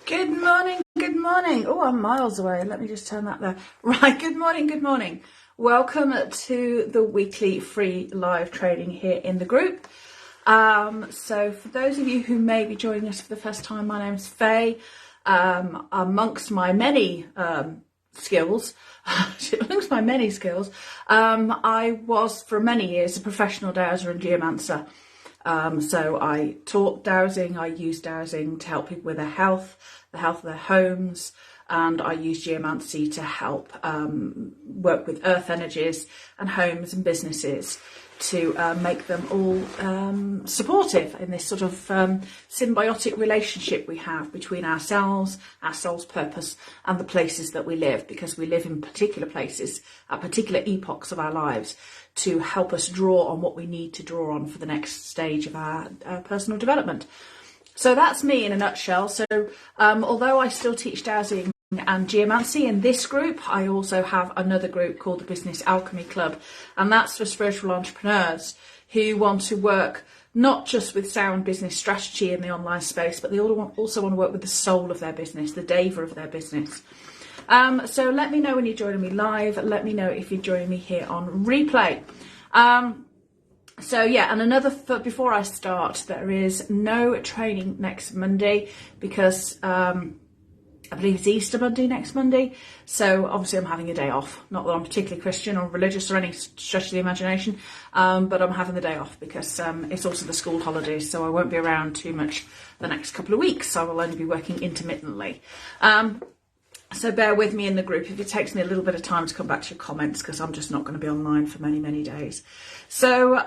Good morning, good morning. Oh, I'm miles away. Let me just turn that there. Right, good morning, good morning. Welcome to the weekly free live training here in the group. So for those of you who may be joining us for the first time, my name's Fay. Amongst my many skills, I was for many years a professional dowser and geomancer. So I taught dowsing, I used dowsing to help people with their health, the health of their homes, and I use geomancy to help work with earth energies and homes and businesses to make them all supportive in this sort of symbiotic relationship we have between ourselves, our soul's purpose, and the places that we live, because we live in particular places at particular epochs of our lives to help us draw on what we need to draw on for the next stage of our personal development. So that's me in a nutshell. So although I still teach dowsing and geomancy in this group, I also have another group called the Business Alchemy Club, and that's for spiritual entrepreneurs who want to work not just with sound business strategy in the online space, but they also want to work with the soul of their business, the deva of their business. So let me know when you're joining me live. Let me know if you're joining me here on replay. So yeah, and before I start, there is no training next Monday because I believe it's Easter Monday next Monday. So obviously I'm having a day off. Not that I'm particularly Christian or religious or any stretch of the imagination, but I'm having the day off because it's also the school holidays, so I won't be around too much the next couple of weeks. I will only be working intermittently. So bear with me in the group if it takes me a little bit of time to come back to your comments, because I'm just not going to be online for many, many days. So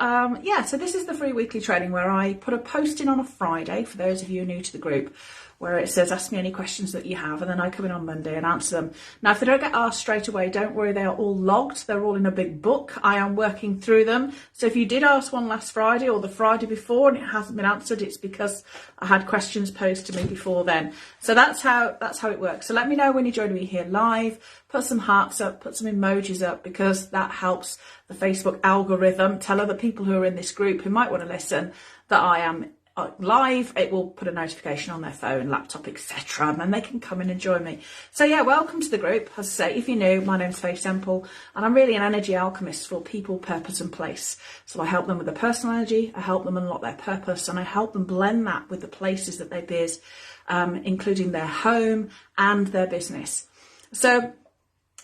so this is the free weekly training where I put a post in on a Friday for those of you new to the group, where it says ask me any questions that you have, and then I come in on Monday and answer them. Now, if they don't get asked straight away, don't worry, they are all logged. They're all in a big book. I am working through them. So if you did ask one last Friday or the Friday before and it hasn't been answered, it's because I had questions posed to me before then. So that's how it works. So let me know when you're joining me here live. Put some hearts up, put some emojis up, because that helps the Facebook algorithm tell other people who are in this group who might want to listen that I am live. It will put a notification on their phone, laptop, etc., and then they can come in and join me. So yeah, welcome to the group. As I say, if you're new, my name's Fay Semple, and I'm really an energy alchemist for people, purpose and place. So I help them with their personal energy, I help them unlock their purpose, and I help them blend that with the places that they biz, including their home and their business. So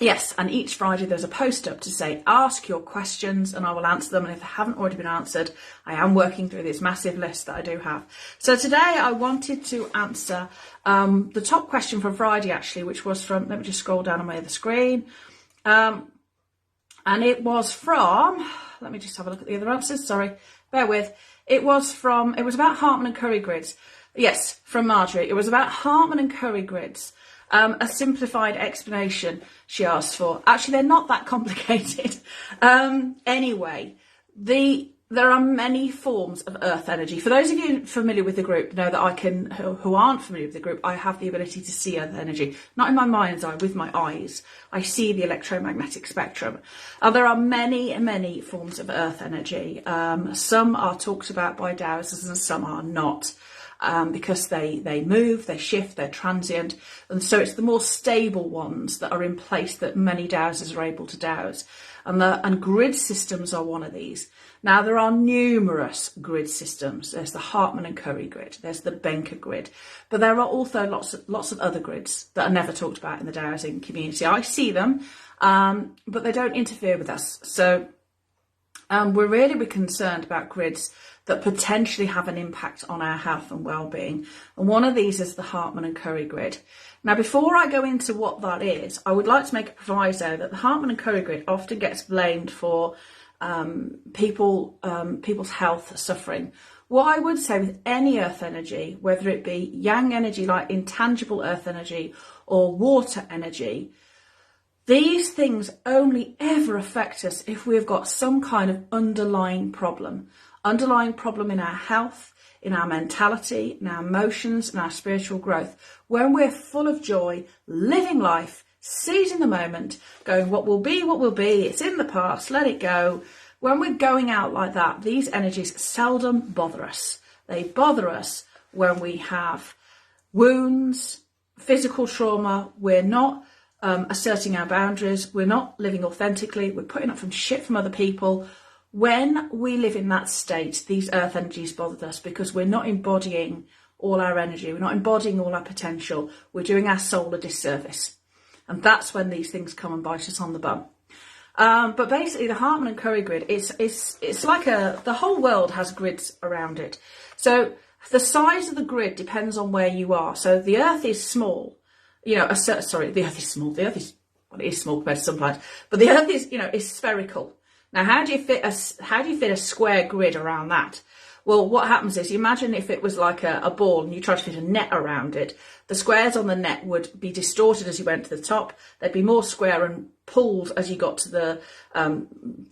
yes, and each Friday there's a post up to say, ask your questions and I will answer them. And if they haven't already been answered, I am working through this massive list that I do have. So today I wanted to answer the top question from Friday, actually, which was from, let me just scroll down on my other screen. And it was from, let me just have a look at the other answers. Sorry, bear with. It was about Hartman and Curry grids. Yes, from Marjorie. It was about Hartman and Curry grids. A simplified explanation she asked for. Actually, they're not that complicated. Anyway, there are many forms of earth energy. For those of you familiar with the group, know that who aren't familiar with the group, I have the ability to see earth energy, not in my mind's eye, with my eyes. I see the electromagnetic spectrum. There are many, many forms of earth energy. Some are talked about by dowsers and some are not. Because they move, they shift, they're transient, and so it's the more stable ones that are in place that many dowsers are able to dowse, and grid systems are one of these. Now there are numerous grid systems. There's the Hartman and Curry grid, there's the Benker grid, but there are also lots of other grids that are never talked about in the dowsing community. I see them, but they don't interfere with us. So we're really concerned about grids that potentially have an impact on our health and well-being. And one of these is the Hartman and Curry grid. Now, before I go into what that is, I would like to make a proviso that the Hartman and Curry grid often gets blamed for people's health suffering. What I would say with any earth energy, whether it be yang energy, like intangible earth energy, or water energy, these things only ever affect us if we've got some kind of underlying problem in our health, in our mentality, in our emotions, in our spiritual growth. When we're full of joy, living life, seizing the moment, going, what will be, it's in the past, let it go. When we're going out like that, these energies seldom bother us. They bother us when we have wounds, physical trauma, we're not asserting our boundaries, we're not living authentically, we're putting up from shit from other people. When we live in that state, these earth energies bother us because we're not embodying all our energy, we're not embodying all our potential, we're doing our soul a disservice. And that's when these things come and bite us on the bum. But basically the Hartman and Curry grid, it's like the whole world has grids around it. So the size of the grid depends on where you are. So the earth is small, the earth is small. It is small compared to some planets, but the earth is spherical. Now, how do you fit a square grid around that? Well, what happens is, you imagine if it was like a ball and you try to fit a net around it, the squares on the net would be distorted as you went to the top. They'd be more square and pulled as you got to the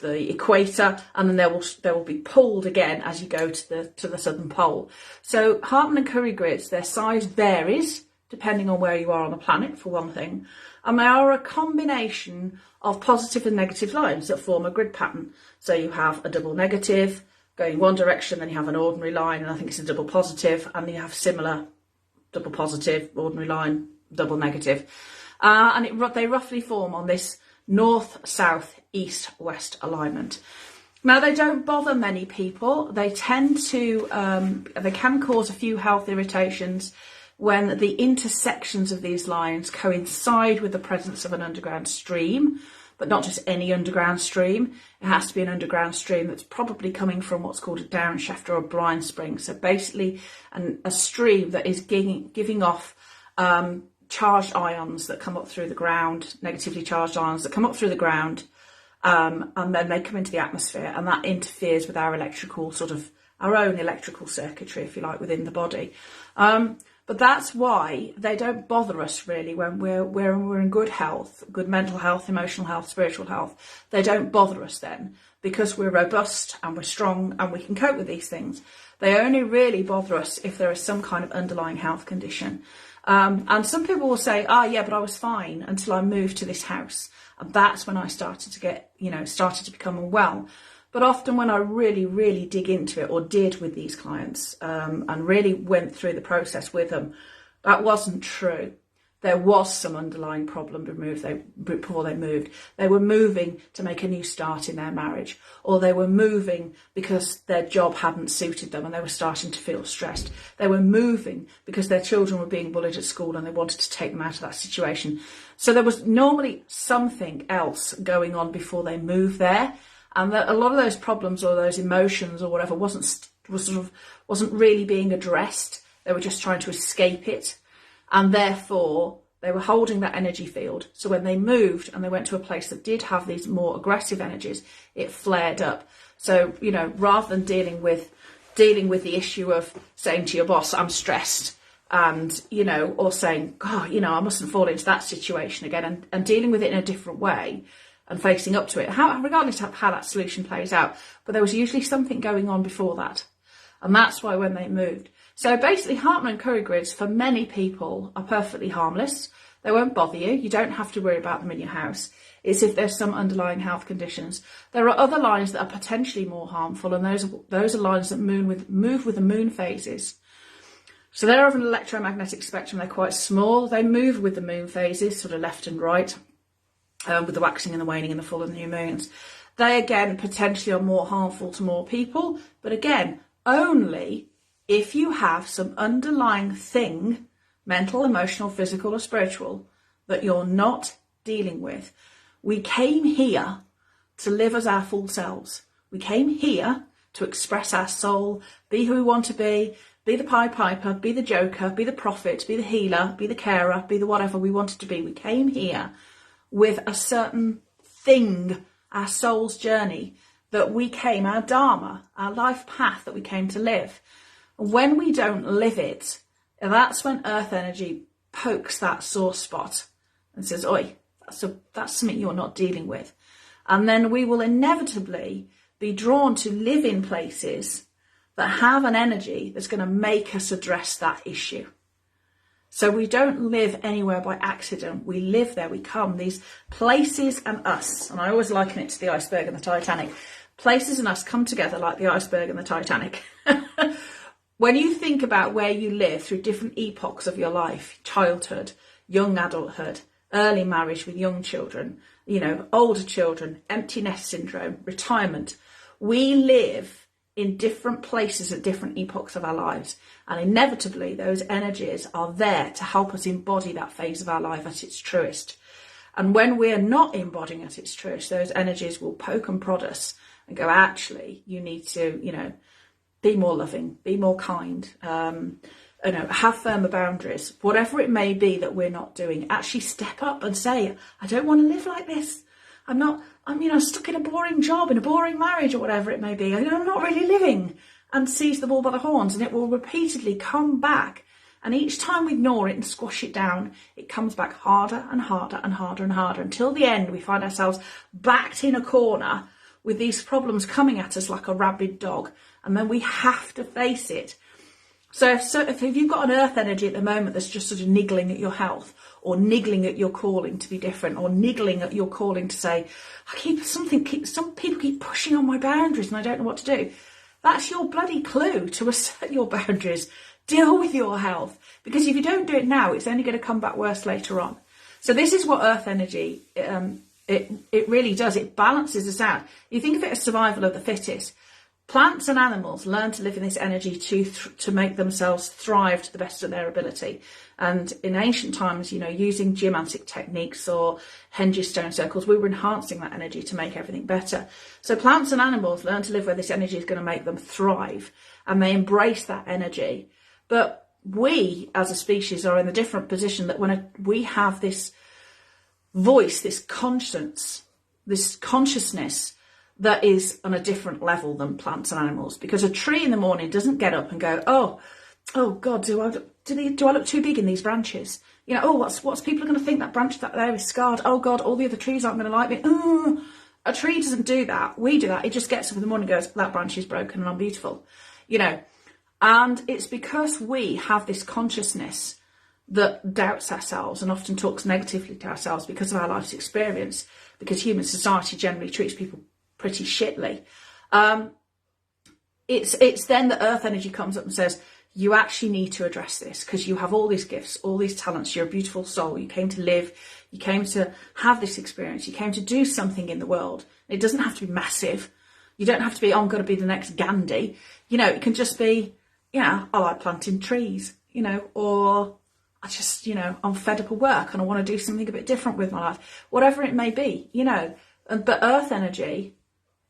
equator, and then they will be pulled again as you go to the southern pole. So Hartman and Curry grids, their size varies depending on where you are on the planet, for one thing, and they are a combination of positive and negative lines that form a grid pattern. So you have a double negative going one direction, then you have an ordinary line, and I think it's a double positive, and you have similar double positive, ordinary line, double negative. They roughly form on this north, south, east, west alignment. Now, they don't bother many people. They tend to, they can cause a few health irritations when the intersections of these lines coincide with the presence of an underground stream, but not just any underground stream. It has to be an underground stream that's probably coming from what's called a downshaft or a brine spring. So basically a stream that is giving off charged ions that come up through the ground, negatively charged ions that come up through the ground, and then they come into the atmosphere, and that interferes with our own electrical circuitry, if you like, within the body. But that's why they don't bother us really when we're in good health, good mental health, emotional health, spiritual health. They don't bother us then because we're robust and we're strong and we can cope with these things. They only really bother us if there is some kind of underlying health condition. And some people will say, yeah, but I was fine until I moved to this house. And that's when I started to become unwell. But often when I really, really dig into it, or did with these clients, and really went through the process with them, that wasn't true. There was some underlying problem before they moved. They were moving to make a new start in their marriage, or they were moving because their job hadn't suited them and they were starting to feel stressed. They were moving because their children were being bullied at school and they wanted to take them out of that situation. So there was normally something else going on before they moved there. And a lot of those problems or those emotions or whatever wasn't really being addressed. They were just trying to escape it. And therefore, they were holding that energy field. So when they moved and they went to a place that did have these more aggressive energies, it flared up. So, rather than dealing with the issue of saying to your boss, I'm stressed, and, or saying, God, I mustn't fall into that situation again, and dealing with it in a different way, and facing up to it, regardless of how that solution plays out. But there was usually something going on before that. And that's why when they moved. So basically, Hartman and Curry grids, for many people, are perfectly harmless. They won't bother you. You don't have to worry about them in your house. It's if there's some underlying health conditions. There are other lines that are potentially more harmful, and those are lines that move with the moon phases. So they're of an electromagnetic spectrum. They're quite small. They move with the moon phases, sort of left and right. With the waxing and the waning and the full and the new moons. They, again, potentially are more harmful to more people. But again, only if you have some underlying thing, mental, emotional, physical or spiritual, that you're not dealing with. We came here to live as our full selves. We came here to express our soul, be who we want to be the Pied Piper, be the Joker, be the prophet, be the healer, be the carer, be the whatever we wanted to be. We came here with a certain thing, our soul's journey, our dharma, our life path that we came to live. And when we don't live it, that's when earth energy pokes that sore spot and says, oi, that's something you're not dealing with. And then we will inevitably be drawn to live in places that have an energy that's going to make us address that issue. So we don't live anywhere by accident. We live there, we come. These places and us, and I always liken it to the iceberg and the Titanic. Places and us come together like the iceberg and the Titanic. when you think about where you live through different epochs of your life, childhood, young adulthood, early marriage with young children, older children, empty nest syndrome, retirement, we live in different places at different epochs of our lives. And inevitably, those energies are there to help us embody that phase of our life at its truest. And when we're not embodying at its truest, those energies will poke and prod us and go, actually, you need to, be more loving, be more kind, have firmer boundaries, whatever it may be that we're not doing. Actually step up and say, I don't want to live like this. I'm stuck in a boring job, in a boring marriage, or whatever it may be. I'm not really living. And seize the bull by the horns, and it will repeatedly come back. And each time we ignore it and squash it down, it comes back harder and harder and harder and harder, until the end we find ourselves backed in a corner with these problems coming at us like a rabid dog. And then we have to face it. So if you've got an earth energy at the moment that's just sort of niggling at your health, or niggling at your calling to be different, or niggling at your calling to say, some people keep pushing on my boundaries and I don't know what to do. That's your bloody clue to assert your boundaries. Deal with your health. Because if you don't do it now, it's only going to come back worse later on. So this is what earth energy, it really does. It balances us out. You think of it as survival of the fittest. Plants and animals learn to live in this energy to make themselves thrive to the best of their ability. And in ancient times, using geomantic techniques or Henge's stone circles, we were enhancing that energy to make everything better. So plants and animals learn to live where this energy is going to make them thrive, and they embrace that energy. But we, as a species, are in a different position, that when we have this voice, this conscience, this consciousness, that is on a different level than plants and animals. Because a tree in the morning doesn't get up and go, oh God, do I look too big in these branches? What's people are going to think, that branch that there is scarred? Oh God, all the other trees aren't going to like me. A tree doesn't do that. We do that. It just gets up in the morning and goes, that branch is broken and I'm beautiful. And it's because we have this consciousness that doubts ourselves and often talks negatively to ourselves because of our life's experience, because human society generally treats people pretty shittily. It's then the earth energy comes up and says, you actually need to address this, because you have all these gifts, all these talents. You're a beautiful soul. You came to live. You came to have this experience. You came to do something in the world. It doesn't have to be massive. You don't have to be, I'm going to be the next Gandhi. It can just be, I like planting trees, or I just, I'm fed up of work and I want to do something a bit different with my life. Whatever it may be, But earth energy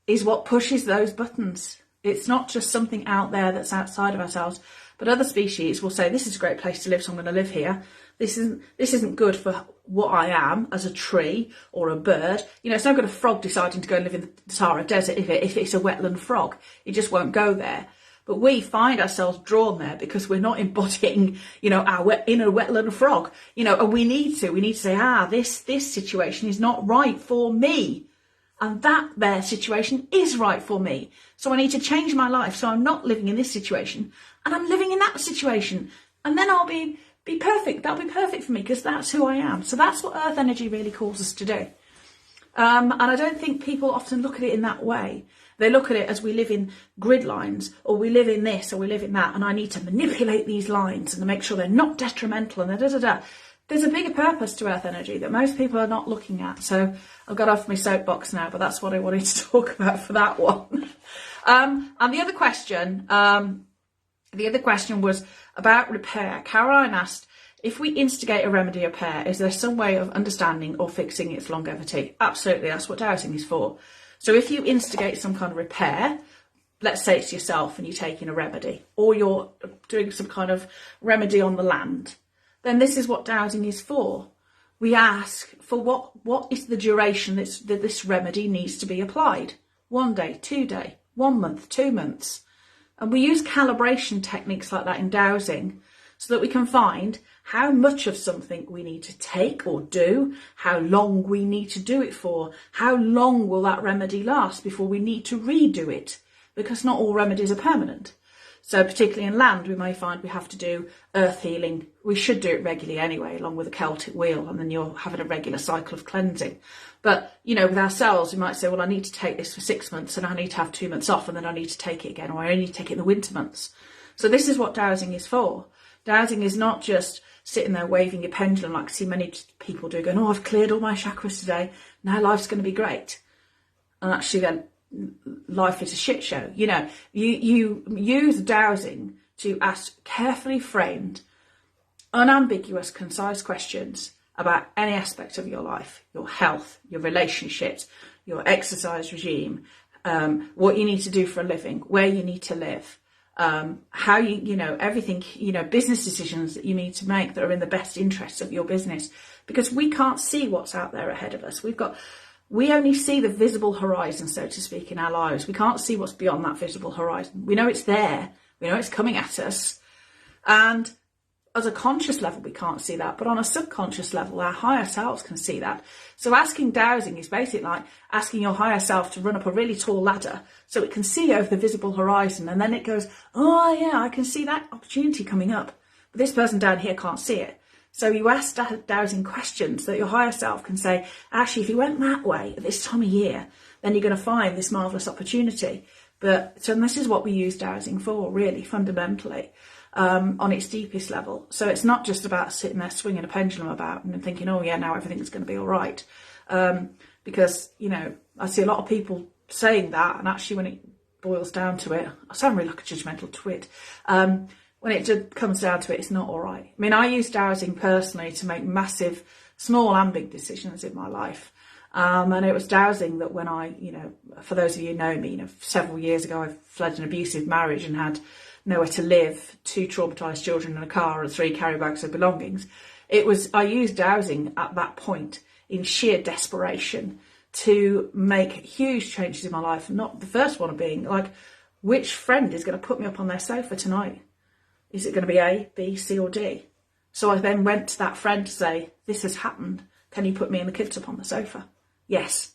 is what pushes those buttons. It's not just something out there that's outside of ourselves, but other species will say, this is a great place to live, so I'm going to live here. This isn't good for what I am as a tree or a bird. It's no good a frog deciding to go and live in the Sahara Desert if it's a wetland frog. It just won't go there. But we find ourselves drawn there because we're not embodying, our inner wetland frog, and we need to say, this situation is not right for me. And that their situation is right for me. So I need to change my life. So I'm not living in this situation and I'm living in that situation. And then I'll be perfect. That'll be perfect for me because that's who I am. So that's what earth energy really calls us to do. And I don't think people often look at it in that way. They look at it as we live in grid lines, or we live in this, or we live in that. And I need to manipulate these lines and to make sure they're not detrimental and da-da-da-da. There's a bigger purpose to earth energy that most people are not looking at. So I've got off my soapbox now, but that's what I wanted to talk about for that one. And the other question was about repair. Caroline asked, if we instigate a remedy or repair, is there some way of understanding or fixing its longevity? Absolutely, that's what dowsing is for. So if you instigate some kind of repair, let's say it's yourself and you're taking a remedy, or you're doing some kind of remedy on the land, then this is what dowsing is for. We ask for what is the duration that this remedy needs to be applied. 1 day, 2 day, 1 month, 2 months. And we use calibration techniques like that in dowsing so that we can find how much of something we need to take or do, how long we need to do it for, how long will that remedy last before we need to redo it, because not all remedies are permanent. So particularly in land, we may find we have to do earth healing. We should do it regularly anyway, along with a Celtic wheel, and then you're having a regular cycle of cleansing. But, with ourselves, we might say, well, I need to take this for 6 months and I need to have 2 months off and then I need to take it again, or I only take it in the winter months. So this is what dowsing is for. Dowsing is not just sitting there waving your pendulum like I see many people do, going, oh, I've cleared all my chakras today, now life's going to be great. And actually then life is a shit show. You know, you use dowsing to ask carefully framed, unambiguous, concise questions about any aspect of your life, your health, your relationships, your exercise regime, what you need to do for a living, where you need to live, how you know, everything, you know, business decisions that you need to make that are in the best interests of your business, because we can't see what's out there ahead of us. We only see the visible horizon, so to speak, in our lives. We can't see what's beyond that visible horizon. We know it's there. We know it's coming at us. And as a conscious level, we can't see that. But on a subconscious level, our higher selves can see that. So asking dowsing is basically like asking your higher self to run up a really tall ladder so it can see over the visible horizon. And then it goes, oh, yeah, I can see that opportunity coming up. But this person down here can't see it. So you ask dowsing questions that your higher self can say, actually, if you went that way at this time of year, then you're going to find this marvellous opportunity. So this is what we use dowsing for, really, fundamentally, on its deepest level. So it's not just about sitting there swinging a pendulum about and thinking, oh, yeah, now everything's going to be all right. Because, you know, I see a lot of people saying that, and actually when it boils down to it, I sound really like a judgmental twit. When it comes down to it, it's not all right. I mean, I use dowsing personally to make massive, small and big decisions in my life. And it was dowsing that when I, you know, for those of you who know me, you know, several years ago, I fled an abusive marriage and had nowhere to live, 2 traumatised children in a car and 3 carry bags of belongings. I used dowsing at that point in sheer desperation to make huge changes in my life. Not the first one being like, which friend is going to put me up on their sofa tonight? Is it going to be A, B, C or D? So I then went to that friend to say, this has happened. Can you put me and the kids up on the sofa? Yes.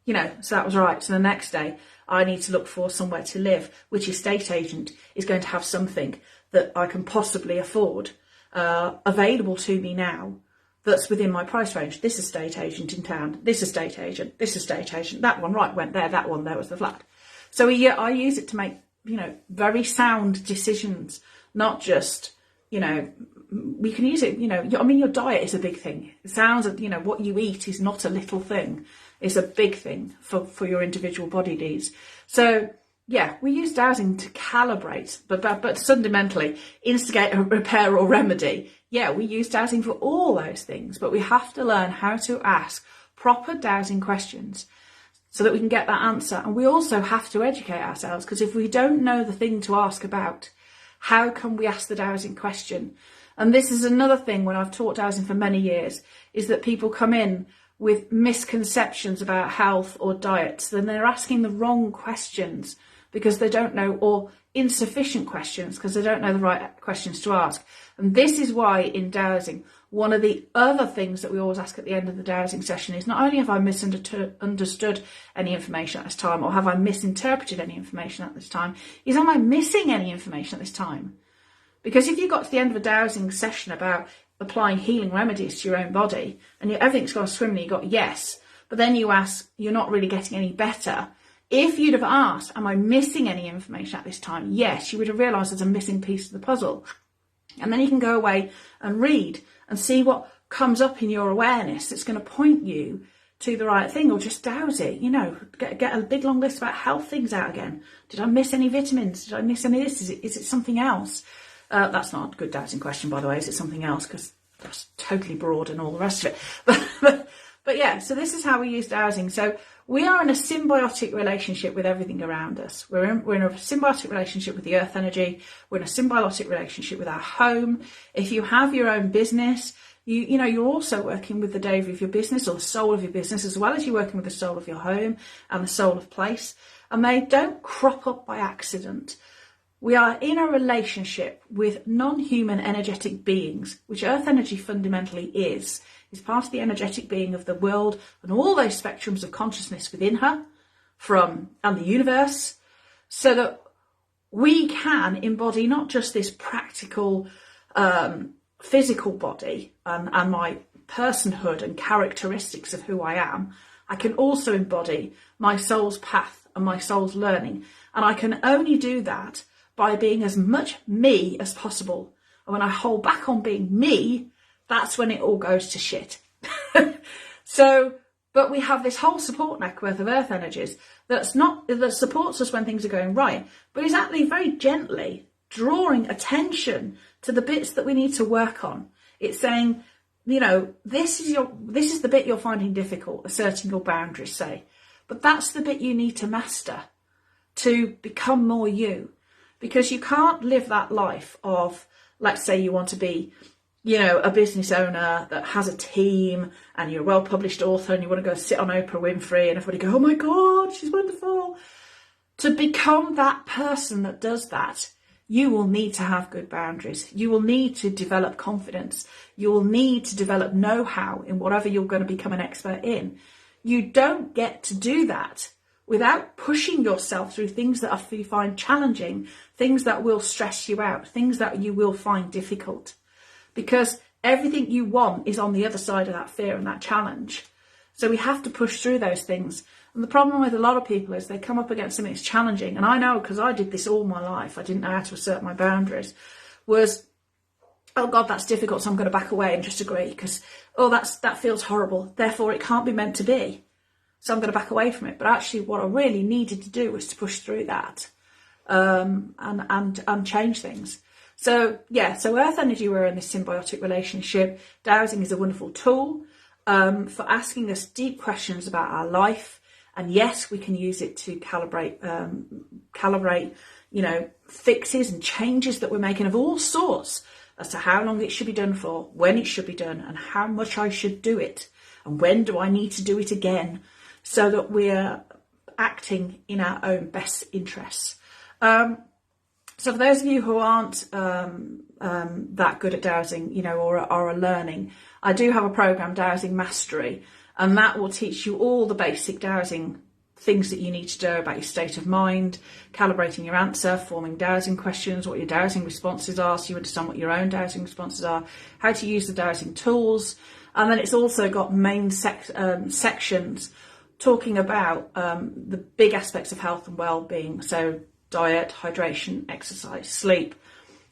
You know, so that was right. So the next day I need to look for somewhere to live. Which estate agent is going to have something that I can possibly afford available to me now that's within my price range? This estate agent in town, this estate agent, that one, right, went there, that one, there was the flat. So I use it to make, you know, very sound decisions. Not just, you know, we can use it, you know, I mean, your diet is a big thing. It sounds, you know, what you eat is not a little thing. It's a big thing for your individual body needs. So, yeah, we use dowsing to calibrate, but fundamentally instigate a repair or remedy. Yeah, we use dowsing for all those things, but we have to learn how to ask proper dowsing questions so that we can get that answer. And we also have to educate ourselves, because if we don't know the thing to ask about, how can we ask the dowsing question? And this is another thing when I've taught dowsing for many years, is that people come in with misconceptions about health or diets. Then they're asking the wrong questions because they don't know, or insufficient questions because they don't know the right questions to ask. And this is why in dowsing, one of the other things that we always ask at the end of the dowsing session is not only have I misunderstood any information at this time, or have I misinterpreted any information at this time, is am I missing any information at this time? Because if you got to the end of a dowsing session about applying healing remedies to your own body and everything's gone swimmingly, you got yes, but then you ask, you're not really getting any better. If you'd have asked, am I missing any information at this time? Yes, you would have realised there's a missing piece of the puzzle. And then you can go away and read and see what comes up in your awareness that's going to point you to the right thing, or just douse it, you know, get a big long list about health things out again. Did I miss any vitamins? Did I miss any of this? Is it something else? That's not a good dowsing question, by the way. Is it something else? Because that's totally broad and all the rest of it. But yeah, so this is how we use dowsing. So we are in a symbiotic relationship with everything around us. We're in a symbiotic relationship with the earth energy. We're in a symbiotic relationship with our home. If you have your own business, you know, you're also working with the Dave of your business, or the soul of your business, as well as you're working with the soul of your home and the soul of place. And they don't crop up by accident. We are in a relationship with non-human energetic beings, which earth energy fundamentally is part of the energetic being of the world and all those spectrums of consciousness within her, and the universe, so that we can embody not just this practical physical body and my personhood and characteristics of who I am. I can also embody my soul's path and my soul's learning, and I can only do that by being as much me as possible. And when I hold back on being me, that's when it all goes to shit. But we have this whole support network of earth energies that supports us when things are going right, but is actually very gently drawing attention to the bits that we need to work on. It's saying, this is the bit you're finding difficult, asserting your boundaries, say. But that's the bit you need to master to become more you. Because you can't live that life of, let's say you want to be, a business owner that has a team and you're a well-published author and you want to go sit on Oprah Winfrey and everybody go, oh my God, she's wonderful. To become that person that does that, you will need to have good boundaries. You will need to develop confidence. You will need to develop know-how in whatever you're going to become an expert in. You don't get to do that without pushing yourself through things that you find challenging, things that will stress you out, things that you will find difficult. Because everything you want is on the other side of that fear and that challenge. So we have to push through those things. And the problem with a lot of people is they come up against something that's challenging. And I know, because I did this all my life, I didn't know how to assert my boundaries, was, oh God, that's difficult, so I'm going to back away and just agree because, that feels horrible. Therefore, it can't be meant to be. So I'm going to back away from it. But actually, what I really needed to do was to push through that and change things. So earth energy, we're in this symbiotic relationship. Dowsing is a wonderful tool for asking us deep questions about our life. And yes, we can use it to calibrate, fixes and changes that we're making of all sorts as to how long it should be done for, when it should be done, and how much I should do it, and when do I need to do it again, so that we're acting in our own best interests. So for those of you who aren't that good at dowsing, or are learning, I do have a program, Dowsing Mastery, and that will teach you all the basic dowsing things that you need to know about your state of mind, calibrating your answer, forming dowsing questions, what your dowsing responses are, so you understand what your own dowsing responses are, how to use the dowsing tools. And then it's also got main sections talking about the big aspects of health and well-being. So diet, hydration, exercise, sleep,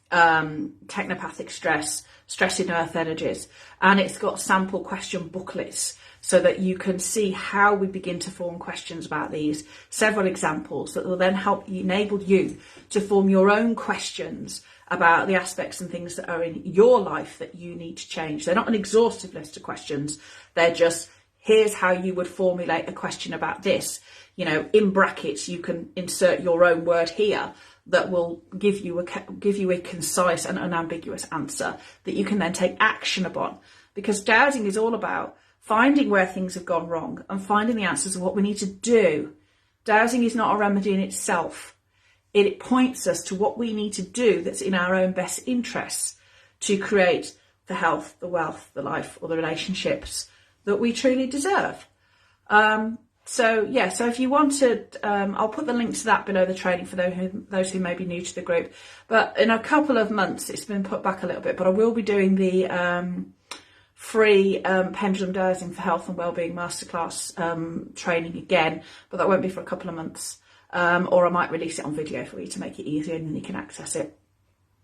technopathic stress, stress in earth energies. And it's got sample question booklets so that you can see how we begin to form questions about these. Several examples that will then enable you to form your own questions about the aspects and things that are in your life that you need to change. They're not an exhaustive list of questions. They're just, here's how you would formulate a question about this. In brackets, you can insert your own word here that will give you a concise and unambiguous answer that you can then take action upon. Because dowsing is all about finding where things have gone wrong and finding the answers of what we need to do. Dowsing is not a remedy in itself. It points us to what we need to do that's in our own best interests to create the health, the wealth, the life, or the relationships that we truly deserve. So if you wanted, I'll put the link to that below the training for those who may be new to the group. But in a couple of months, it's been put back a little bit, but I will be doing the free pendulum dowsing for health and wellbeing masterclass training again, but that won't be for a couple of months. Or I might release it on video for you to make it easier and then you can access it.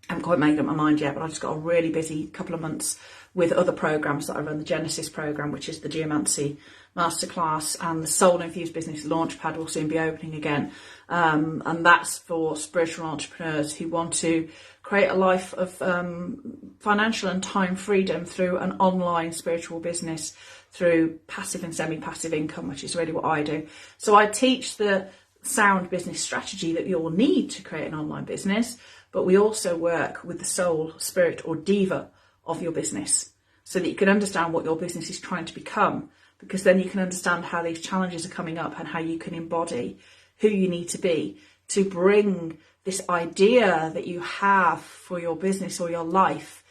I haven't quite made up my mind yet, but I've just got a really busy couple of months with other programs that I run. The Genesis program, which is the Geomancy masterclass, and the Soul Infused Business Launchpad will soon be opening again. And that's for spiritual entrepreneurs who want to create a life of financial and time freedom through an online spiritual business, through passive and semi-passive income, which is really what I do. So I teach the sound business strategy that you'll need to create an online business, but we also work with the soul, spirit, or diva of your business so that you can understand what your business is trying to become, because then you can understand how these challenges are coming up and how you can embody who you need to be to bring this idea that you have for your business or your life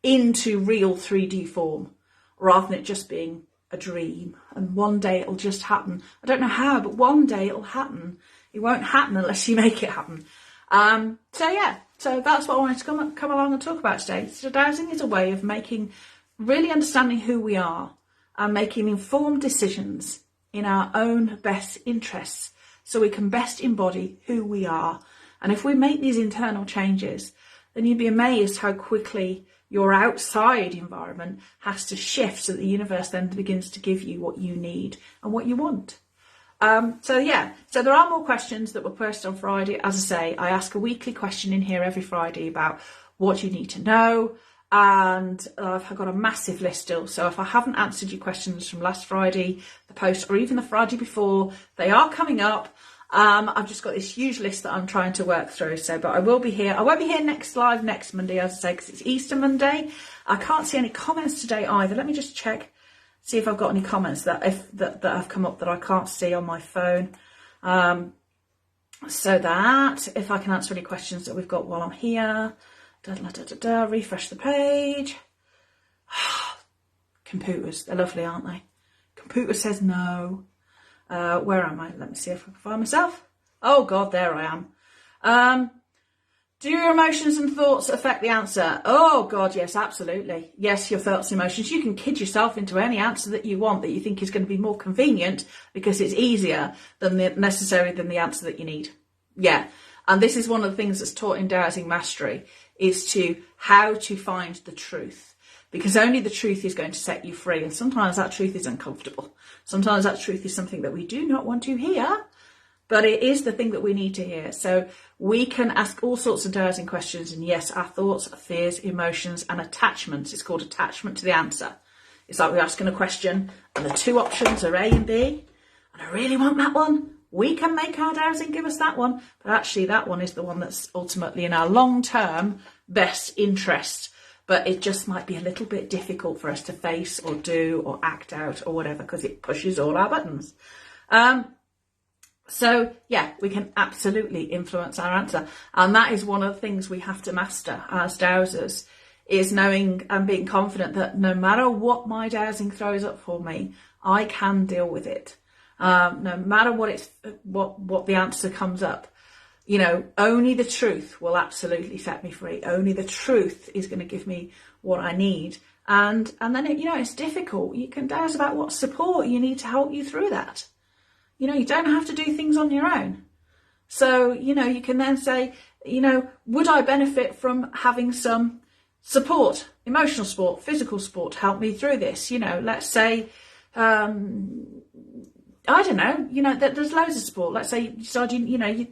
into real 3D form, rather than it just being a dream and one day it'll just happen. I don't know how, but one day it'll happen. It won't happen unless you make it happen. So that's what I wanted to come along and talk about today. So dowsing is a way of really understanding who we are and making informed decisions in our own best interests so we can best embody who we are And if we make these internal changes, then you'd be amazed how quickly your outside environment has to shift so that the universe then begins to give you what you need and what you want. So there are more questions that were posted on Friday. As I say, I ask a weekly question in here every Friday about what you need to know. And I've got a massive list still. So if I haven't answered your questions from last Friday, the post, or even the Friday before, they are coming up. I've just got this huge list that I'm trying to work through. But I will be here. I won't be here next Monday, as I say, because it's Easter Monday. I can't see any comments today either. Let me just check, see if I've got any comments that have come up that I can't see on my phone. So that if I can answer any questions that we've got while I'm here. Refresh the page. Computers, they're lovely, aren't they? Computer says no. Where am I? Let me see if I can find myself. Oh God, there I am. Do your emotions and thoughts affect the answer? Oh God, yes, absolutely. Yes, your thoughts and emotions. You can kid yourself into any answer that you want that you think is going to be more convenient because it's easier than the answer that you need. Yeah. And this is one of the things that's taught in Dowsing Mastery, is to how to find the truth, because only the truth is going to set you free. And sometimes that truth is uncomfortable. Sometimes that truth is something that we do not want to hear, but it is the thing that we need to hear. So we can ask all sorts of dowsing questions. And yes, our thoughts, fears, emotions and attachments. It's called attachment to the answer. It's like we're asking a question and the two options are A and B. And I really want that one. We can make our dowsing give us that one, but actually that one is the one that's ultimately in our long-term best interest. But it just might be a little bit difficult for us to face or do or act out or whatever, because it pushes all our buttons. So yeah, we can absolutely influence our answer. And that is one of the things we have to master as dowsers, is knowing and being confident that no matter what my dowsing throws up for me, I can deal with it. No matter what the answer comes up, you know, only the truth will absolutely set me free. Only the truth is going to give me what I need. And then, it's difficult. You can douse about what support you need to help you through that. You know, you don't have to do things on your own. So, you can then say, would I benefit from having some support, emotional support, physical support to help me through this? Let's say, I don't know, there's loads of support. Let's say you decide,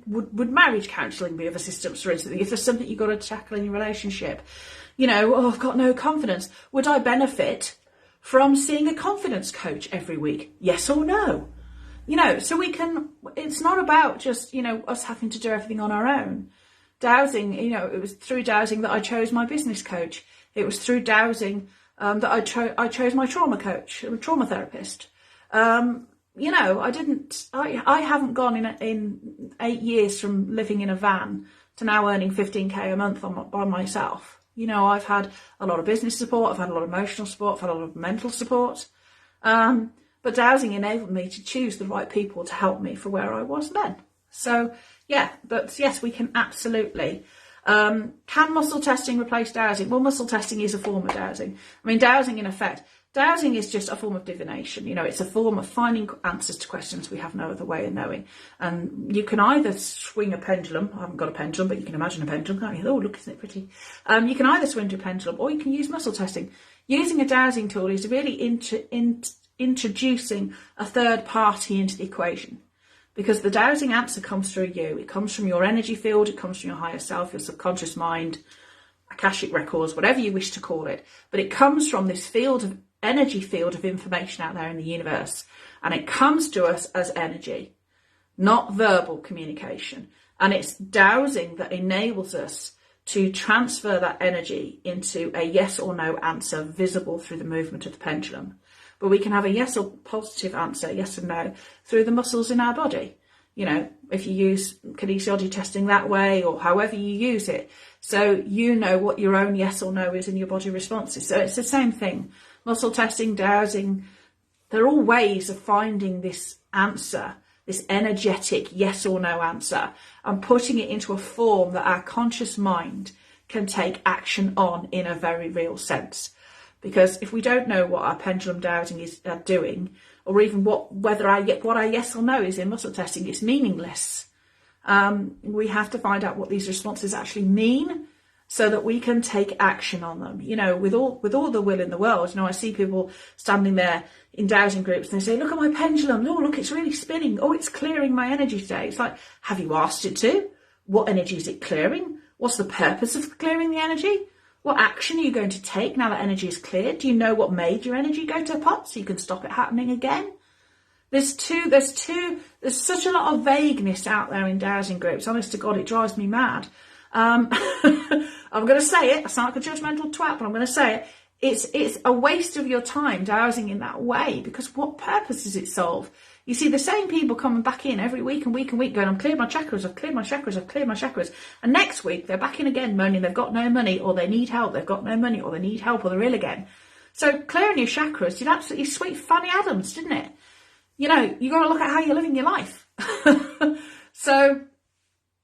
would marriage counselling be of assistance, for instance, if there's something you've got to tackle in your relationship? I've got no confidence. Would I benefit from seeing a confidence coach every week? Yes or no? So it's not about just, us having to do everything on our own. Dowsing, it was through dowsing that I chose my business coach. It was through dowsing that I chose my trauma coach, a trauma therapist. I haven't gone in 8 years from living in a van to now earning 15k a month by myself. I've had a lot of business support, I've had a lot of emotional support, I've had a lot of mental support. But dowsing enabled me to choose the right people to help me for where I was then. So yeah, but yes, we can absolutely. Can muscle testing replace dowsing? Well, muscle testing is a form of dowsing. I mean, dowsing in effect, dowsing is just a form of divination. It's a form of finding answers to questions we have no other way of knowing. And you can either swing a pendulum. I haven't got a pendulum, but you can imagine a pendulum, can't you? Oh, look, isn't it pretty? You can either swing to a pendulum or you can use muscle testing. Using a dowsing tool is really introducing a third party into the equation, because the dowsing answer comes through you. It comes from your energy field. It comes from your higher self, your subconscious mind, Akashic records, whatever you wish to call it. But it comes from this energy field of information out there in the universe, and it comes to us as energy, not verbal communication. And it's dowsing that enables us to transfer that energy into a yes or no answer visible through the movement of the pendulum. But we can have a yes or positive answer, yes or no, through the muscles in our body. If you use kinesiology testing that way, or however you use it, so what your own yes or no is in your body responses. So it's the same thing. Muscle testing, dowsing, they're all ways of finding this answer, this energetic yes or no answer, and putting it into a form that our conscious mind can take action on in a very real sense. Because if we don't know what our pendulum dowsing is doing, or even what our yes or no is in muscle testing, it's meaningless. We have to find out what these responses actually mean so that we can take action on them. You know, with all the will in the world, you know, I see people standing there in dowsing groups and they say, look at my pendulum. Oh, look, it's really spinning. Oh, it's clearing my energy today. It's like, have you asked it to? What energy is it clearing? What's the purpose of clearing the energy? What action are you going to take now that energy is cleared? Do you know what made your energy go to pot so you can stop it happening again? There's such a lot of vagueness out there in dowsing groups. Honest to God, it drives me mad. I'm going to say it. I sound like a judgmental twat, but I'm going to say it. It's a waste of your time dowsing in that way, because what purpose does it solve? You see the same people coming back in every week and week and week going, I've cleared my chakras, I've cleared my chakras, I've cleared my chakras. And next week they're back in again moaning they've got no money, or they need help, they've got no money, or they need help, or they're ill again. So clearing your chakras did absolutely sweet Fanny Adams, didn't it? You know, you got to look at how you're living your life. So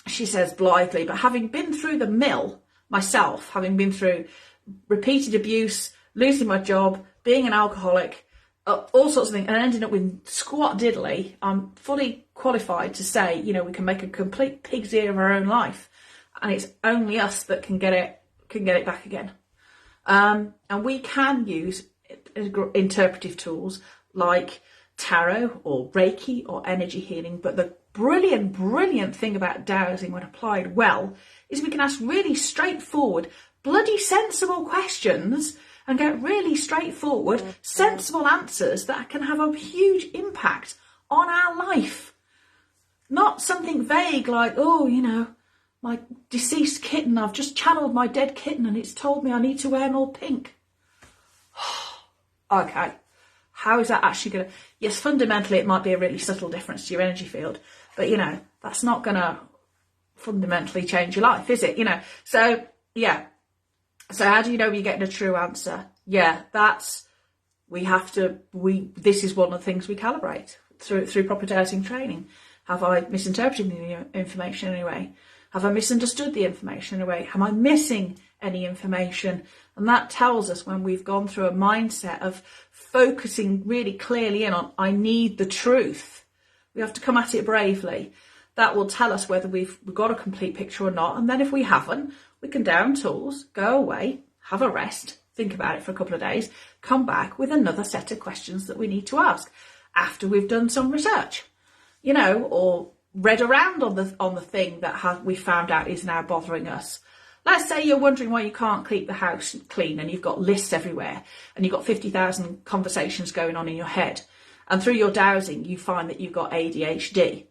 she says blithely, but having been through the mill myself, having been through repeated abuse, losing my job, being an alcoholic, all sorts of things, and ending up with squat diddly, I'm fully qualified to say, you know, we can make a complete pig's ear of our own life, and it's only us that can get it back again. And we can use interpretive tools like tarot or Reiki or energy healing, but the brilliant thing about dowsing when applied well is we can ask really straightforward, bloody sensible questions and get really straightforward, sensible answers that can have a huge impact on our life. Not something vague like, oh, you know, my deceased kitten, I've just channeled my dead kitten and it's told me I need to wear more pink. Okay, how is that actually going to... Yes, fundamentally it might be a really subtle difference to your energy field, but, you know, that's not going to fundamentally change your life, is it? You know, so, yeah. So how do you know you're getting a true answer? Yeah, this is one of the things we calibrate through proper dowsing training. Have I misinterpreted the information in any way? Have I misunderstood the information in a way? Am I missing any information? And that tells us when we've gone through a mindset of focusing really clearly in on, I need the truth. We have to come at it bravely. That will tell us whether we've got a complete picture or not. And then if we haven't, we can down tools, go away, have a rest, think about it for a couple of days, come back with another set of questions that we need to ask after we've done some research, you know, or read around on the thing that we found out is now bothering us. Let's say you're wondering why you can't keep the house clean and you've got lists everywhere and you've got 50,000 conversations going on in your head, and through your dowsing you find that you've got ADHD.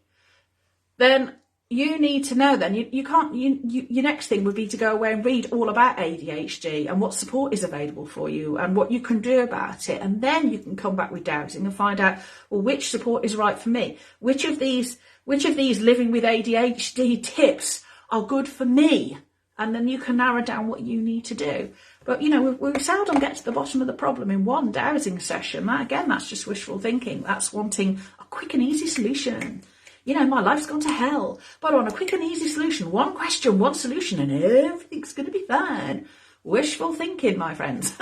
Then you need to know then your next thing would be to go away and read all about ADHD and what support is available for you and what you can do about it. And then you can come back with dowsing and find out, well, which support is right for me? Which of these living with ADHD tips are good for me? And then you can narrow down what you need to do. But, you know, we seldom get to the bottom of the problem in one dowsing session. That's just wishful thinking. That's wanting a quick and easy solution. You know, my life's gone to hell, but on a quick and easy solution, one question, one solution, and everything's going to be fine. Wishful thinking, my friends.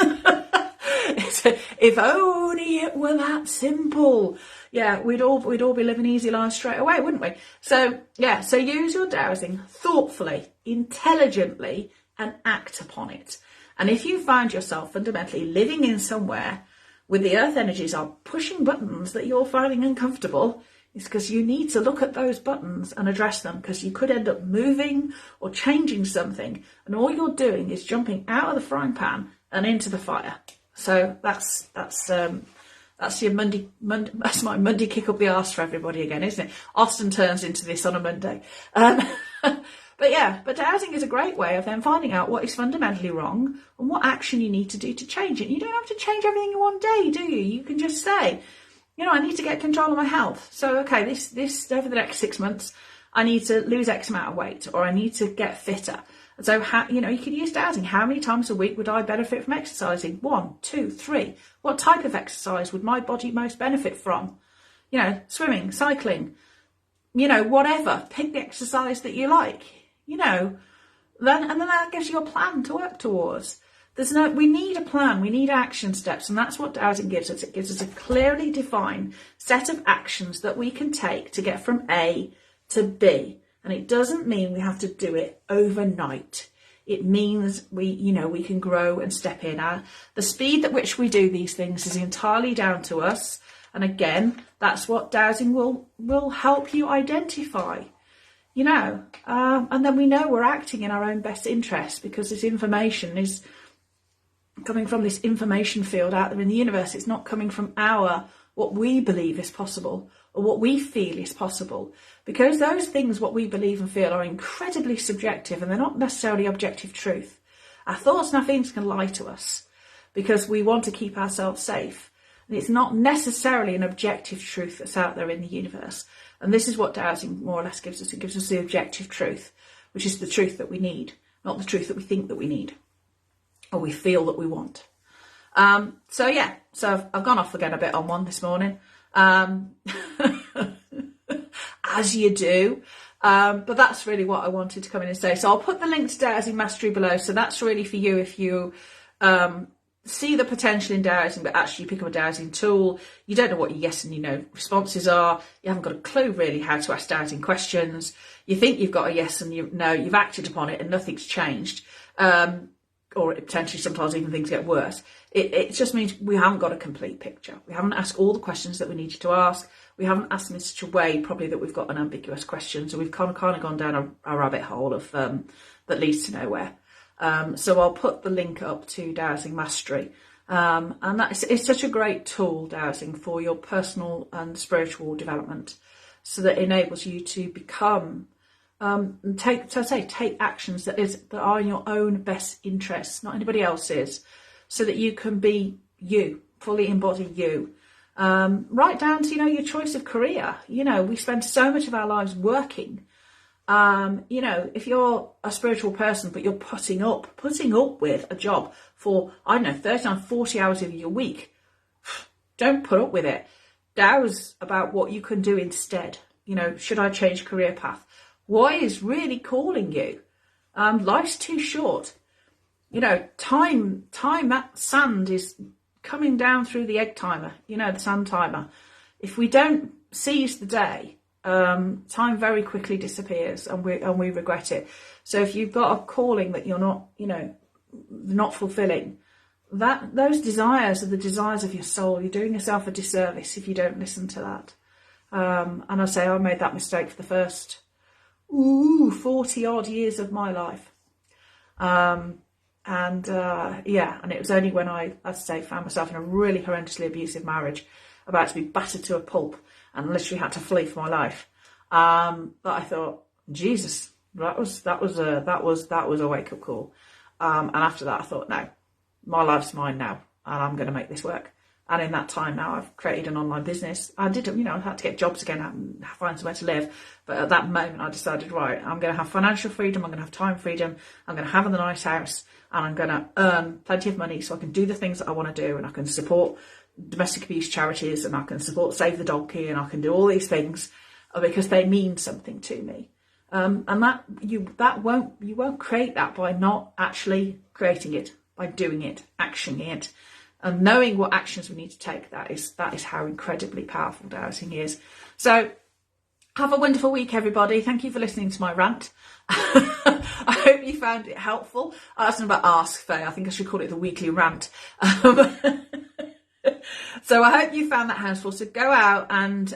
If only it were that simple. Yeah, we'd all be living easy lives straight away, wouldn't we? So, yeah, so use your dowsing thoughtfully, intelligently, and act upon it. And if you find yourself fundamentally living in somewhere where the earth energies are pushing buttons that you're finding uncomfortable, it's because you need to look at those buttons and address them, because you could end up moving or changing something, and all you're doing is jumping out of the frying pan and into the fire. So that's your Monday. That's my Monday kick up the arse for everybody again, isn't it? Austin turns into this on a Monday. But dowsing is a great way of then finding out what is fundamentally wrong and what action you need to do to change it. You don't have to change everything in one day, do you? You can just say, you know, I need to get control of my health. So, okay, this over the next 6 months, I need to lose X amount of weight, or I need to get fitter. And so, you can use dowsing. How many times a week would I benefit from exercising? 1, 2, 3. What type of exercise would my body most benefit from? You know, swimming, cycling, you know, whatever. Pick the exercise that you like, you know. Then that gives you a plan to work towards. We need a plan, we need action steps, and that's what dowsing gives us. It gives us a clearly defined set of actions that we can take to get from A to B. And it doesn't mean we have to do it overnight. It means we can grow and step in. The speed at which we do these things is entirely down to us. And again, that's what dowsing will help you identify, and then we know we're acting in our own best interest, because this information is coming from this information field out there in the universe. It's not coming from what we believe is possible or what we feel is possible, because those things, what we believe and feel, are incredibly subjective, and they're not necessarily objective truth. Our thoughts and our feelings can lie to us because we want to keep ourselves safe. And it's not necessarily an objective truth that's out there in the universe. And this is what dowsing more or less gives us. It gives us the objective truth, which is the truth that we need, not the truth that we think that we need or we feel that we want. So I've gone off again a bit on one this morning, as you do. But that's really what I wanted to come in and say. So I'll put the link to Dowsing Mastery below. So that's really for you if you see the potential in dowsing, but actually you pick up a dowsing tool, you don't know what your yes and no responses are, you haven't got a clue really how to ask dowsing questions, you think you've got a yes and no, you've acted upon it and nothing's changed, or potentially sometimes even things get worse. It just means we haven't got a complete picture. We haven't asked all the questions that we needed to ask. We haven't asked them in such a way probably that we've got an ambiguous question. So we've kind of gone down a rabbit hole of that leads to nowhere. So I'll put the link up to Dowsing Mastery. And it's such a great tool, dowsing, for your personal and spiritual development, so that it enables you to become, take actions that are in your own best interests, not anybody else's, so that you can be you, fully embody you. Right down to, your choice of career. We spend so much of our lives working. If you're a spiritual person, but you're putting up with a job for, 39, 40 hours of your week, don't put up with it. Douse about what you can do instead. Should I change career path? What is really calling you? Life's too short. Time, that sand is coming down through the egg timer, the sand timer. If we don't seize the day, time very quickly disappears and we regret it. So if you've got a calling that you're not fulfilling, those desires are the desires of your soul. You're doing yourself a disservice if you don't listen to that. And I say I made that mistake for the first 40 odd years of my life. And it was only when I found myself in a really horrendously abusive marriage, about to be battered to a pulp, and literally had to flee for my life. But I thought, Jesus, that was a wake up call. And after that, I thought, no, my life's mine now, and I'm going to make this work. And in that time now, I've created an online business. I did, I had to get jobs again and find somewhere to live. But at that moment, I decided, right, I'm going to have financial freedom. I'm going to have time freedom. I'm going to have a nice house, and I'm going to earn plenty of money so I can do the things that I want to do, and I can support domestic abuse charities, and I can support Save the Donkey, and I can do all these things because they mean something to me. And you won't create that by not actually creating it, by doing it, actioning it, and knowing what actions we need to take. That is how incredibly powerful dowsing is. So have a wonderful week, everybody. Thank you for listening to my rant. I hope you found it helpful. That's not about Ask Fay. I think I should call it the weekly rant. So I hope you found that helpful. So go out and,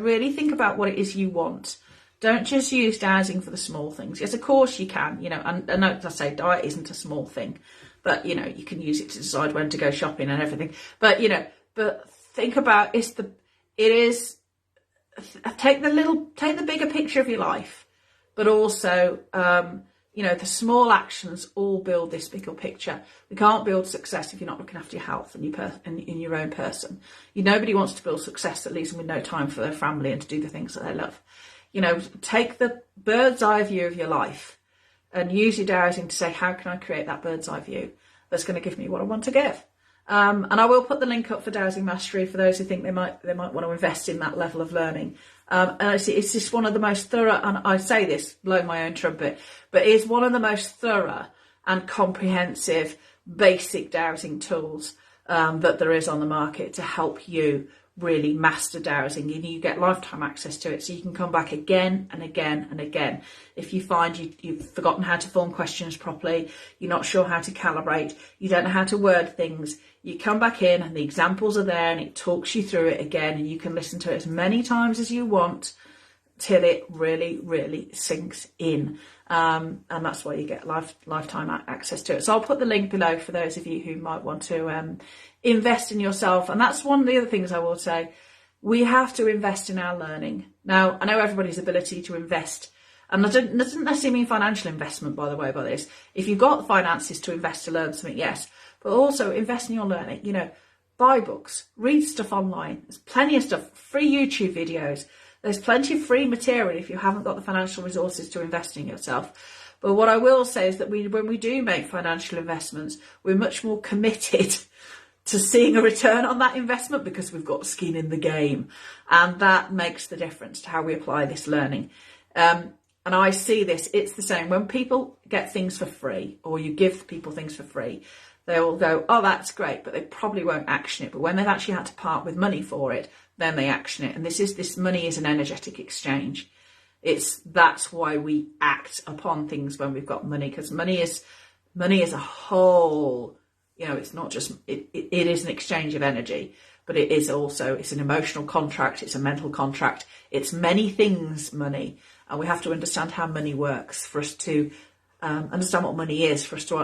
really think about what it is you want. Don't just use dowsing for the small things. Yes, of course you can, and as I say, diet isn't a small thing, but, you can use it to decide when to go shopping and everything. But, but think about, take the bigger picture of your life, but also, the small actions all build this bigger picture. We can't build success if you're not looking after your health and in your own person. Nobody wants to build success that leaves them with no time for their family and to do the things that they love. Take the bird's eye view of your life and use your dowsing to say, how can I create that bird's eye view that's going to give me what I want to give? And I will put the link up for Dowsing Mastery for those who think they might want to invest in that level of learning. And it's just one of the most thorough, and I say this blowing my own trumpet, but it's one of the most thorough and comprehensive basic dowsing tools that there is on the market to help you really master dowsing, and you get lifetime access to it, so you can come back again and again and again. If you find you've forgotten how to form questions properly, you're not sure how to calibrate, you don't know how to word things, you come back in and the examples are there and it talks you through it again, and you can listen to it as many times as you want till it really, really sinks in. And that's why you get lifetime access to it. So I'll put the link below for those of you who might want to invest in yourself. And that's one of the other things I will say. We have to invest in our learning. Now, I know everybody's ability to invest, and that doesn't necessarily mean financial investment, by the way, by this. If you've got the finances to invest to learn something, yes, but also invest in your learning. You know, buy books, read stuff online. There's plenty of stuff, free YouTube videos. There's plenty of free material if you haven't got the financial resources to invest in yourself. But what I will say is that when we do make financial investments, we're much more committed to seeing a return on that investment because we've got skin in the game. And that makes the difference to how we apply this learning. And I see this, it's the same. When people get things for free, or you give people things for free, they will go, oh, that's great, but they probably won't action it. But when they've actually had to part with money for it, then they action it. And this money is an energetic exchange. That's why we act upon things when we've got money, because money is a whole, you know, it's not just, it is an exchange of energy, but it is also, it's an emotional contract, it's a mental contract, it's many things, money. And we have to understand how money works for us to understand what money is, for us to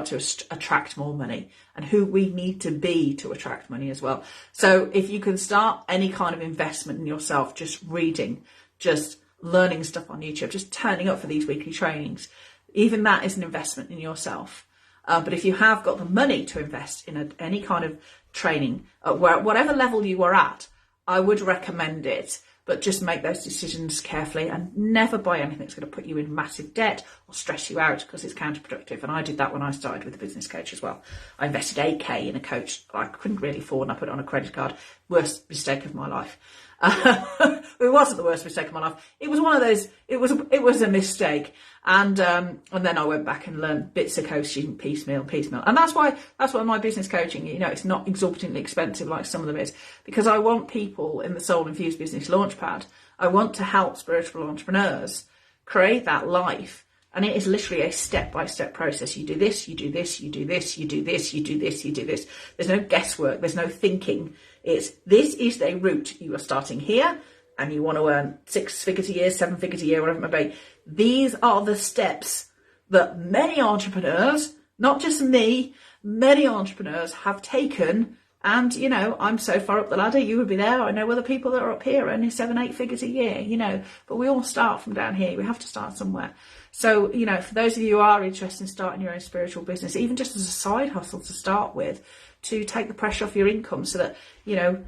attract more money, and who we need to be to attract money as well. So if you can start any kind of investment in yourself, just reading, just learning stuff on YouTube, just turning up for these weekly trainings, even that is an investment in yourself. But if you have got the money to invest in any kind of training, whatever level you are at, I would recommend it. But just make those decisions carefully and never buy anything that's going to put you in massive debt or stress you out, because it's counterproductive. And I did that when I started with a business coach as well. I invested 8k in a coach I couldn't really afford, and I put it on a credit card. Worst mistake of my life. It wasn't the worst mistake of my life. It was one of those. It was a mistake, and then I went back and learned bits of coaching piecemeal, and that's why my business coaching, you know, it's not exorbitantly expensive like some of them is, because I want people in the Soul Infused Business Launchpad. I want to help spiritual entrepreneurs create that life, and it is literally a step-by-step process. You do this, you do this, you do this, you do this, you do this, you do this. There's no guesswork. There's no thinking. This is a route. You are starting here, and you want to earn 6 figures a year, 7 figures a year, whatever it may be. These are the steps that many entrepreneurs, not just me, many entrepreneurs have taken. And, you know, I'm so far up the ladder, you would be there. I know other people that are up here earning 7, 8 figures a year, you know, but we all start from down here. We have to start somewhere. So, you know, for those of you who are interested in starting your own spiritual business, even just as a side hustle to start with, to take the pressure off your income, so that, you know,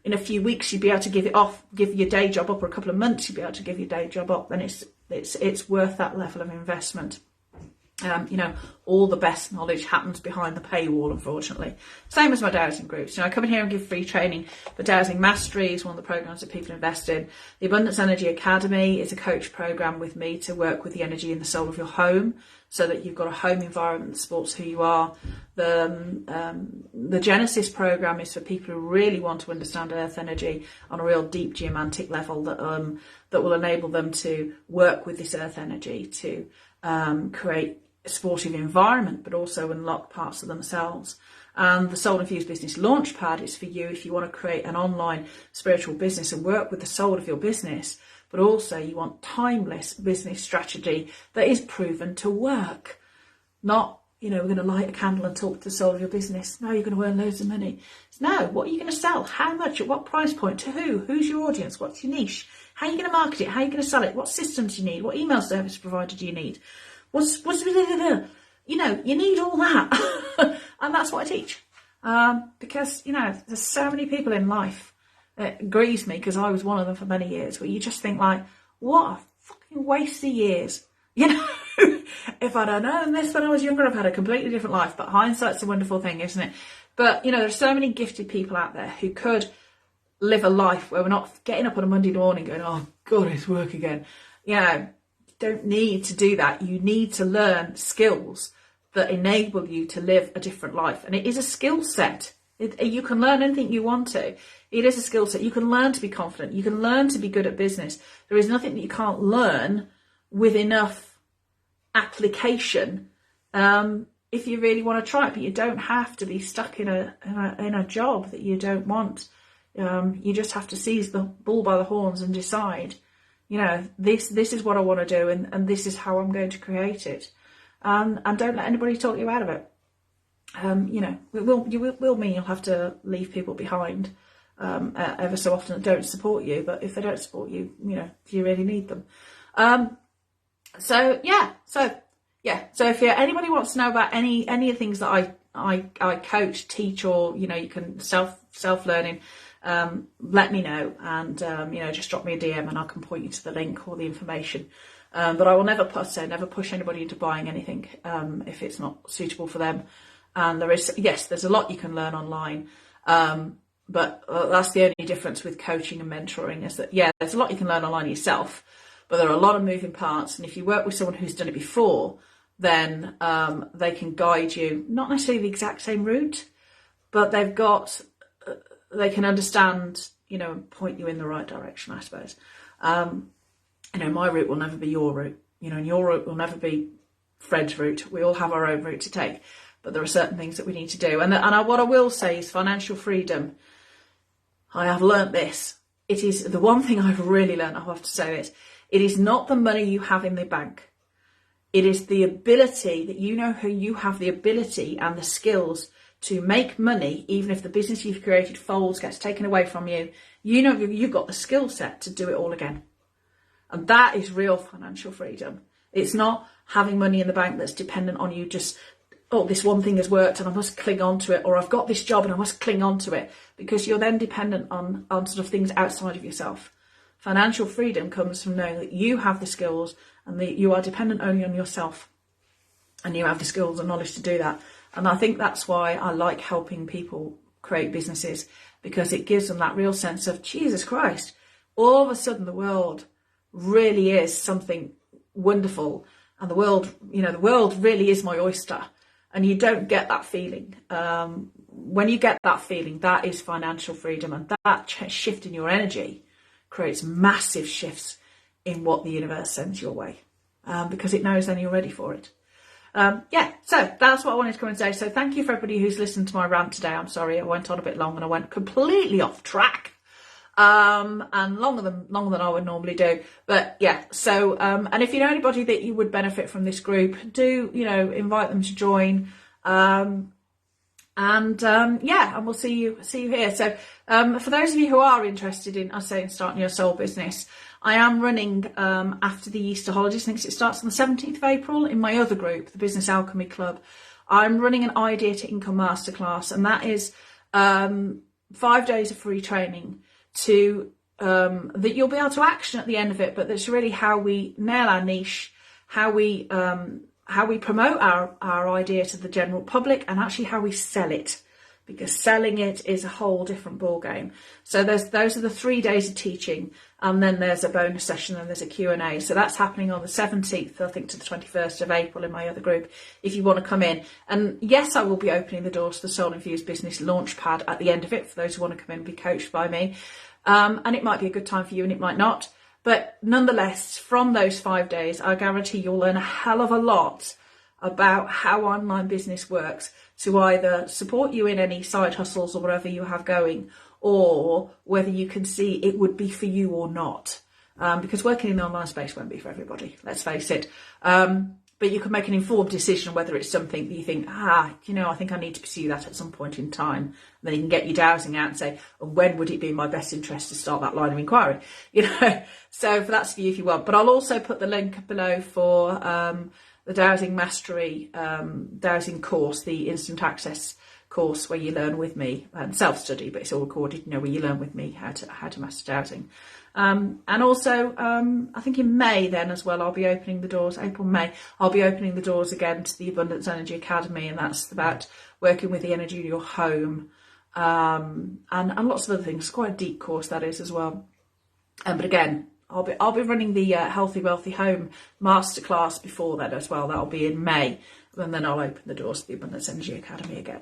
in a few weeks you'd be able to give it off, give your day job up, or a couple of months you'd be able to give your day job up, then it's worth that level of investment. You know, all the best knowledge happens behind the paywall, unfortunately. Same as my dowsing groups. You know, I come in here and give free training. But Dowsing Mastery is one of the programs that people invest in. The Abundance Energy Academy is a coach program with me to work with the energy in the soul of your home, so that you've got a home environment that supports who you are. The Genesis program is for people who really want to understand earth energy on a real deep geomantic level, that will enable them to work with this earth energy to create a supportive environment, but also unlock parts of themselves. And the Soul Infused Business Launchpad is for you if you want to create an online spiritual business and work with the soul of your business, but also you want timeless business strategy that is proven to work. Not, you know, we're going to light a candle and talk to the soul of your business. No, you're going to earn loads of money. No, what are you going to sell? How much? At what price point? To who? Who's your audience? What's your niche? How are you going to market it? How are you going to sell it? What systems do you need? What email service provider do you need? What's you know, you need all that. And that's what I teach. Because, you know, there's so many people in life. It grieves me, because I was one of them for many years, where you just think like, what a fucking waste of years. You know, if I'd have known this when I was younger, I've had a completely different life. But hindsight's a wonderful thing, isn't it? But, you know, there's so many gifted people out there who could live a life where we're not getting up on a Monday morning going, oh, God, it's work again. You know, don't need to do that. You need to learn skills that enable you to live a different life. And it is a skill set. You can learn anything you want to. It is a skill set. You can learn to be confident. You can learn to be good at business. There is nothing that you can't learn with enough application if you really want to try it. But you don't have to be stuck in a job that you don't want. You just have to seize the bull by the horns and decide, this is what I want to do, and this is how I'm going to create it. And don't let anybody talk you out of it. It will mean you'll have to leave people behind ever so often that don't support you. But if they don't support you, do you really need them? So if anybody wants to know about any of the things that I coach, teach, or you can self learning, let me know, and just drop me a DM and I can point you to the link or the information. But I will never push anybody into buying anything if it's not suitable for them. And there's a lot you can learn online, but that's the only difference with coaching and mentoring, is that there's a lot you can learn online yourself, but there are a lot of moving parts. And if you work with someone who's done it before, then they can guide you, not necessarily the exact same route, but they can understand, and point you in the right direction, I suppose. My route will never be your route, and your route will never be Fred's route. We all have our own route to take, but there are certain things that we need to do. And what I will say is financial freedom. I have learnt this. It is the one thing I've really learnt. I have to say this. It is not the money you have in the bank. It is the ability that you have the ability and the skills to make money, even if the business you've created folds, gets taken away from you. You've got the skill set to do it all again. And that is real financial freedom. It's not having money in the bank that's dependent on you just, this one thing has worked and I must cling on to it, or I've got this job and I must cling on to it, because you're then dependent on sort of things outside of yourself. Financial freedom comes from knowing that you have the skills and that you are dependent only on yourself, and you have the skills and knowledge to do that. And I think that's why I like helping people create businesses, because it gives them that real sense of, Jesus Christ, all of a sudden the world really is something wonderful, and the world really is my oyster. And you don't get that feeling. When you get that feeling, that is financial freedom, and that shift in your energy creates massive shifts in what the universe sends your way, because it knows then you're ready for it. So that's what I wanted to come and say. So thank you for everybody who's listened to my rant today. I'm sorry I went on a bit long and I went completely off track, and longer than I would normally do. But and if you know anybody that you would benefit from this group, do invite them to join. And we'll see you here. So for those of you who are interested in starting your soul business, I am running after the Easter holidays. I think it starts on the 17th of April in my other group, the Business Alchemy Club. I'm running an Idea to Income Masterclass, and that is 5 days of free training that you'll be able to action at the end of it. But that's really how we nail our niche, how we promote our idea to the general public, and actually how we sell it, because selling it is a whole different ball game. So those are the 3 days of teaching, and then there's a bonus session and there's a Q&A. So that's happening on the 17th, I think, to the 21st of April in my other group, if you want to come in. And yes, I will be opening the doors to the Soul Infused Business Launchpad at the end of it for those who want to come in and be coached by me. And it might be a good time for you and it might not. But nonetheless, from those 5 days, I guarantee you'll learn a hell of a lot about how online business works, to either support you in any side hustles or whatever you have going, or whether you can see it would be for you or not. Because working in the online space won't be for everybody, let's face it. But you can make an informed decision whether it's something that you think, I think I need to pursue that at some point in time. And then you can get your dowsing out and say, when would it be in my best interest to start that line of inquiry? So for that's for you if you want. But I'll also put the link below for the Dowsing Mastery Dowsing course, the instant access course where you learn with me, and self-study, but it's all recorded, where you learn with me how to master dowsing. And also, I think in May then as well, I'll be opening the doors, April, May, I'll be opening the doors again to the Abundance Energy Academy, and that's about working with the energy of your home, and lots of other things. It's quite a deep course, that is, as well. But again, I'll be running the Healthy Wealthy Home Masterclass before that as well. That'll be in May, and then I'll open the doors to the Abundance Energy Academy again.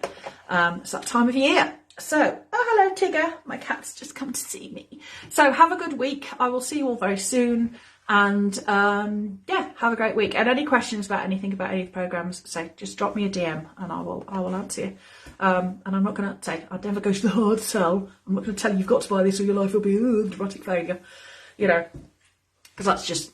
It's that time of year. So, oh, hello Tigger, my cat's just come to see me. So have a good week. I will see you all very soon. And yeah, have a great week. And any questions about anything about any of the programmes, say, just drop me a DM and I will answer you. And I'm not going to say, I'd never go to the hard sell. I'm not going to tell you you've got to buy this or your life will be a dramatic failure. You know, because that's just,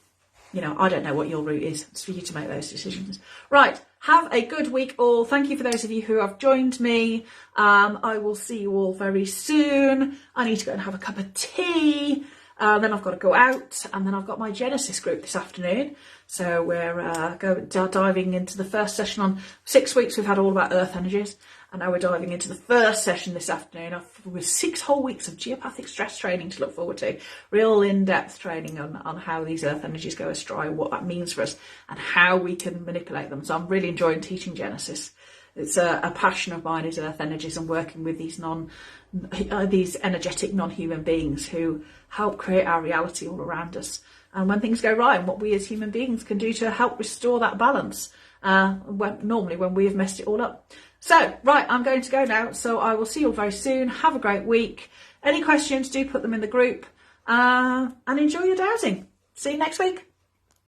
you know, I don't know what your route is. It's for you to make those decisions. Right. Have a good week all. Thank you for those of you who have joined me. I will see you all very soon. I need to go and have a cup of tea. Then I've got to go out, and then I've got my Genesis group this afternoon. So we're diving into the first session on 6 weeks. We've had all about earth energies, and now we're diving into the first session this afternoon with 6 whole weeks of geopathic stress training to look forward to. Real in-depth training on how these earth energies go astray, what that means for us, and how we can manipulate them. So I'm really enjoying teaching Genesis. It's a passion of mine is earth energies and working with these energetic non-human beings who help create our reality all around us. And when things go right, and what we as human beings can do to help restore that balance, normally when we have messed it all up. So, right, I'm going to go now. So I will see you all very soon. Have a great week. Any questions, do put them in the group. And enjoy your dowsing. See you next week.